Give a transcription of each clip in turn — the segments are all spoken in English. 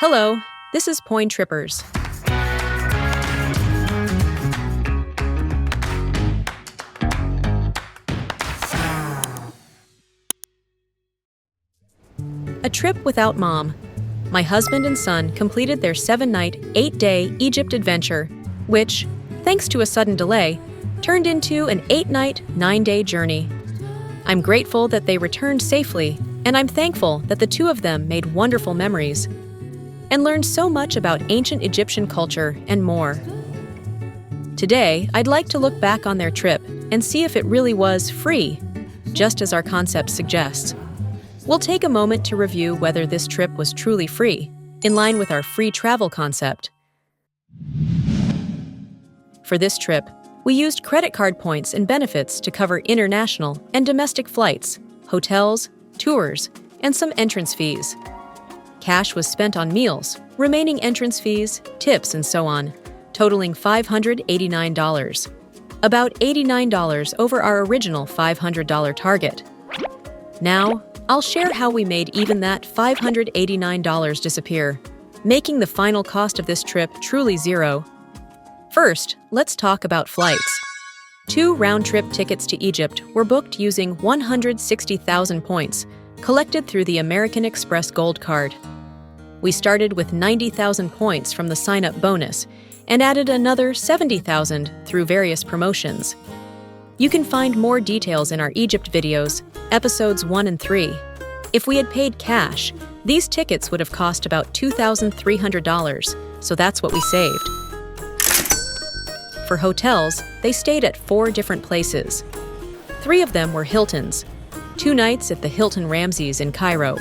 Hello, this is PoinTrippers. A trip without mom. My husband and son completed their 7-night, 8-day Egypt adventure, which, thanks to a sudden delay, turned into an 8-night, 9-day journey. I'm grateful that they returned safely, and I'm thankful that the two of them made wonderful memories and learned so much about ancient Egyptian culture and more. Today, I'd like to look back on their trip and see if it really was free, just as our concept suggests. We'll take a moment to review whether this trip was truly free, in line with our free travel concept. For this trip, we used credit card points and benefits to cover international and domestic flights, hotels, tours, and some entrance fees. Cash was spent on meals, remaining entrance fees, tips, and so on, totaling $589. About $89 over our original $500 target. Now, I'll share how we made even that $589 disappear, making the final cost of this trip truly zero. First, let's talk about flights. 2 round-trip tickets to Egypt were booked using 160,000 points, collected through the American Express Gold Card. We started with 90,000 points from the sign-up bonus and added another 70,000 through various promotions. You can find more details in our Egypt videos, episodes 1 and 3. If we had paid cash, these tickets would have cost about $2,300, so that's what we saved. For hotels, they stayed at 4 different places. 3 of them were Hiltons, 2 nights at the Hilton Ramses in Cairo,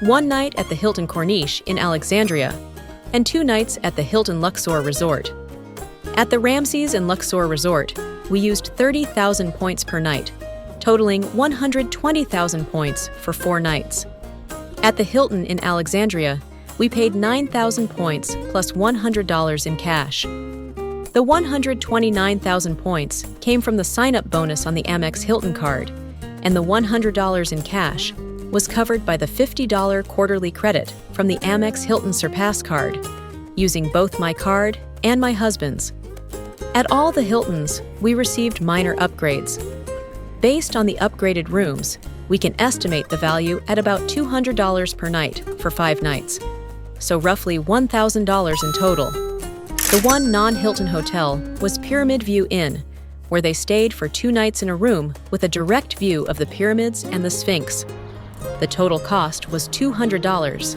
1 night at the Hilton Corniche in Alexandria, and 2 nights at the Hilton Luxor Resort. At the Ramses and Luxor Resort, we used 30,000 points per night, totaling 120,000 points for 4 nights. At the Hilton in Alexandria, we paid 9,000 points plus $100 in cash. The 129,000 points came from the sign-up bonus on the Amex Hilton card, and the $100 in cash was covered by the $50 quarterly credit from the Amex Hilton Surpass card, using both my card and my husband's. At all the Hiltons, we received minor upgrades. Based on the upgraded rooms, we can estimate the value at about $200 per night for 5 nights, so roughly $1,000 in total. The one non-Hilton hotel was Pyramid View Inn, where they stayed for 2 nights in a room with a direct view of the pyramids and the Sphinx. The total cost was $200.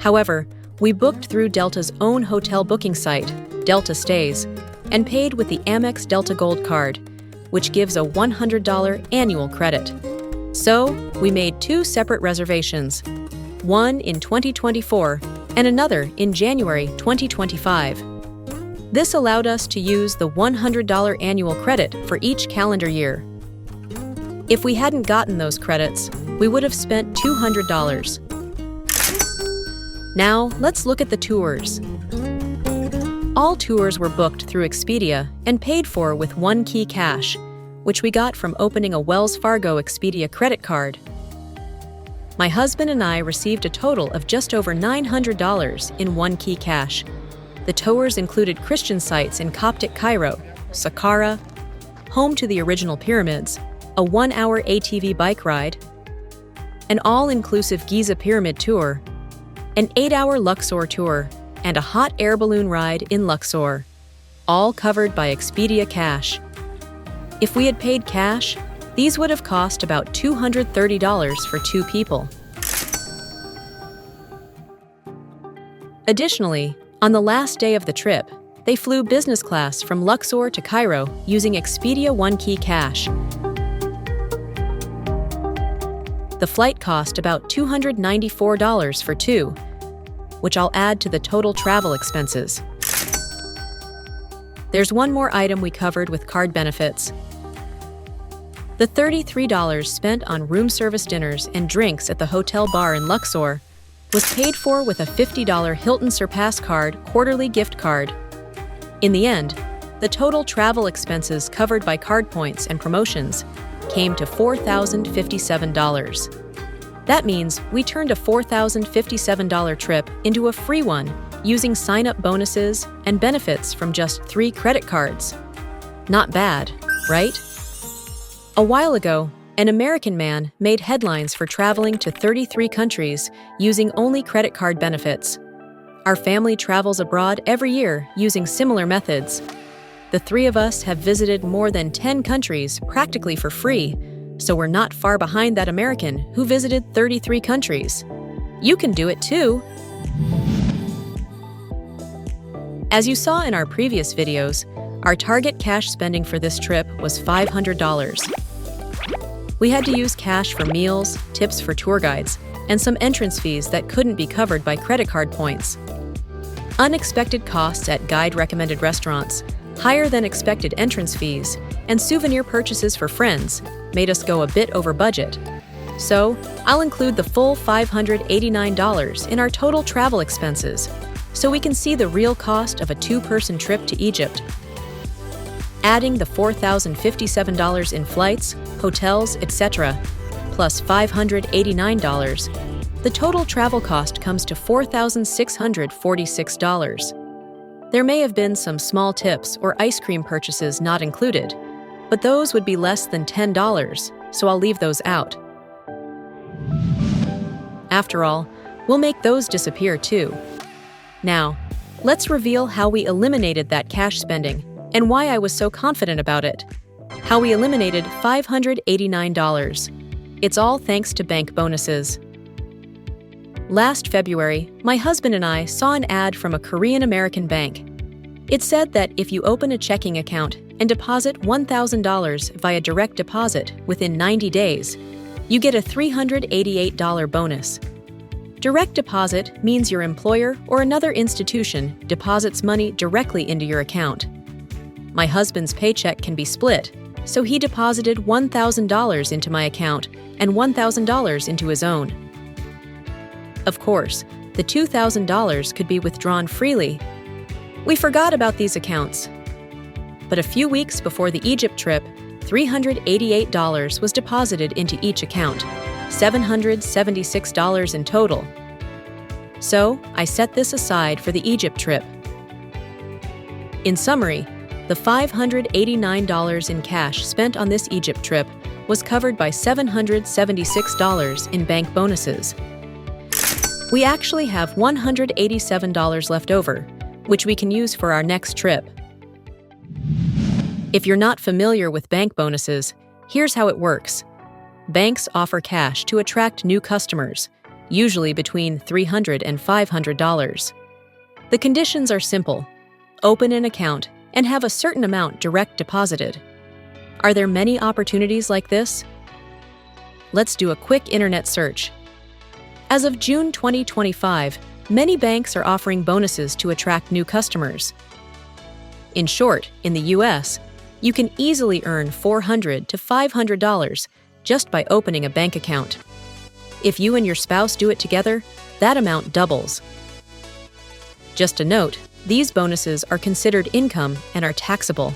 However, we booked through Delta's own hotel booking site, Delta Stays, and paid with the Amex Delta Gold Card, which gives a $100 annual credit. So, we made 2 separate reservations, one in 2024 and another in January 2025. This allowed us to use the $100 annual credit for each calendar year. If we hadn't gotten those credits, we would have spent $200. Now, let's look at the tours. All tours were booked through Expedia and paid for with One Key Cash, which we got from opening a Wells Fargo Expedia credit card. My husband and I received a total of just over $900 in One Key Cash. The tours included Christian sites in Coptic Cairo, Saqqara, home to the original pyramids, a 1-hour ATV bike ride, an all-inclusive Giza Pyramid tour, an 8-hour Luxor tour, and a hot air balloon ride in Luxor, all covered by Expedia Cash. If we had paid cash, these would have cost about $230 for 2 people. Additionally, on the last day of the trip, they flew business class from Luxor to Cairo using Expedia One Key Cash. The flight cost about $294 for 2, which I'll add to the total travel expenses. There's one more item we covered with card benefits. The $33 spent on room service dinners and drinks at the hotel bar in Luxor was paid for with a $50 Hilton Surpass card quarterly gift card. In the end, the total travel expenses covered by card points and promotions came to $4,057. That means we turned a $4,057 trip into a free one using sign-up bonuses and benefits from just 3 credit cards. Not bad, right? A while ago, an American man made headlines for traveling to 33 countries using only credit card benefits. Our family travels abroad every year using similar methods. The 3 of us have visited more than 10 countries practically for free, so we're not far behind that American who visited 33 countries. You can do it too! As you saw in our previous videos, our target cash spending for this trip was $500. We had to use cash for meals, tips for tour guides, and some entrance fees that couldn't be covered by credit card points. Unexpected costs at guide-recommended restaurants, higher than expected entrance fees, and souvenir purchases for friends made us go a bit over budget. So, I'll include the full $589 in our total travel expenses, so we can see the real cost of a 2-person trip to Egypt. Adding the $4,057 in flights, hotels, etc., plus $589, the total travel cost comes to $4,646. There may have been some small tips or ice cream purchases not included, but those would be less than $10, so I'll leave those out. After all, we'll make those disappear too. Now, let's reveal how we eliminated that cash spending and why I was so confident about it. How we eliminated $589. It's all thanks to bank bonuses. Last February, my husband and I saw an ad from a Korean-American bank. It said that if you open a checking account and deposit $1,000 via direct deposit within 90 days, you get a $388 bonus. Direct deposit means your employer or another institution deposits money directly into your account. My husband's paycheck can be split, so he deposited $1,000 into my account and $1,000 into his own. Of course, the $2,000 could be withdrawn freely. We forgot about these accounts. But a few weeks before the Egypt trip, $388 was deposited into each account, $776 in total. So, I set this aside for the Egypt trip. In summary, the $589 in cash spent on this Egypt trip was covered by $776 in bank bonuses. We actually have $187 left over, which we can use for our next trip. If you're not familiar with bank bonuses, here's how it works. Banks offer cash to attract new customers, usually between $300 and $500. The conditions are simple. Open an account and have a certain amount direct deposited. Are there many opportunities like this? Let's do a quick internet search. As of June 2025, many banks are offering bonuses to attract new customers. In short, in the US, you can easily earn $400 to $500 just by opening a bank account. If you and your spouse do it together, that amount doubles. Just a note, these bonuses are considered income and are taxable.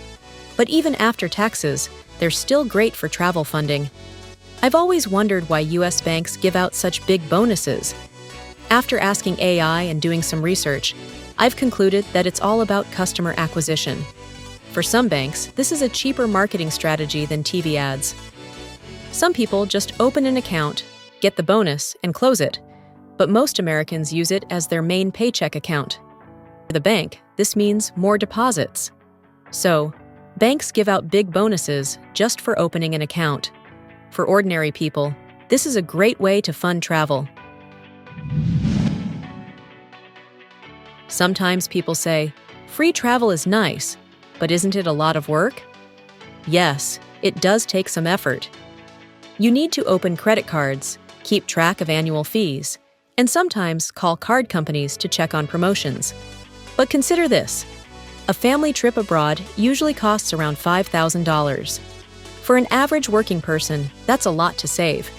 But even after taxes, they're still great for travel funding. I've always wondered why US banks give out such big bonuses. After asking AI and doing some research, I've concluded that it's all about customer acquisition. For some banks, this is a cheaper marketing strategy than TV ads. Some people just open an account, get the bonus, and close it, but most Americans use it as their main paycheck account. For the bank, this means more deposits. So, banks give out big bonuses just for opening an account. For ordinary people, this is a great way to fund travel. Sometimes people say, free travel is nice, but isn't it a lot of work? Yes, it does take some effort. You need to open credit cards, keep track of annual fees, and sometimes call card companies to check on promotions. But consider this. A family trip abroad usually costs around $5,000. For an average working person, that's a lot to save.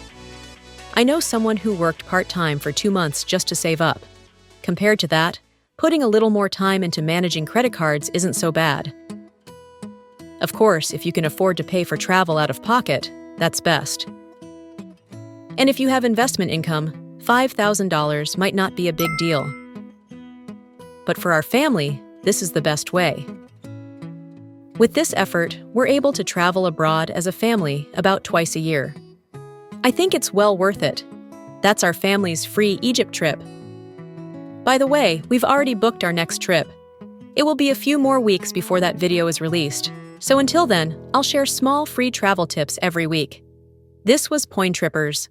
I know someone who worked part-time for 2 months just to save up. Compared to that, putting a little more time into managing credit cards isn't so bad. Of course, if you can afford to pay for travel out of pocket, that's best. And if you have investment income, $5,000 might not be a big deal. But for our family, this is the best way. With this effort, we're able to travel abroad as a family about twice a year. I think it's well worth it. That's our family's free Egypt trip. By the way, we've already booked our next trip. It will be a few more weeks before that video is released, so until then, I'll share small free travel tips every week. This was PoinTrippers.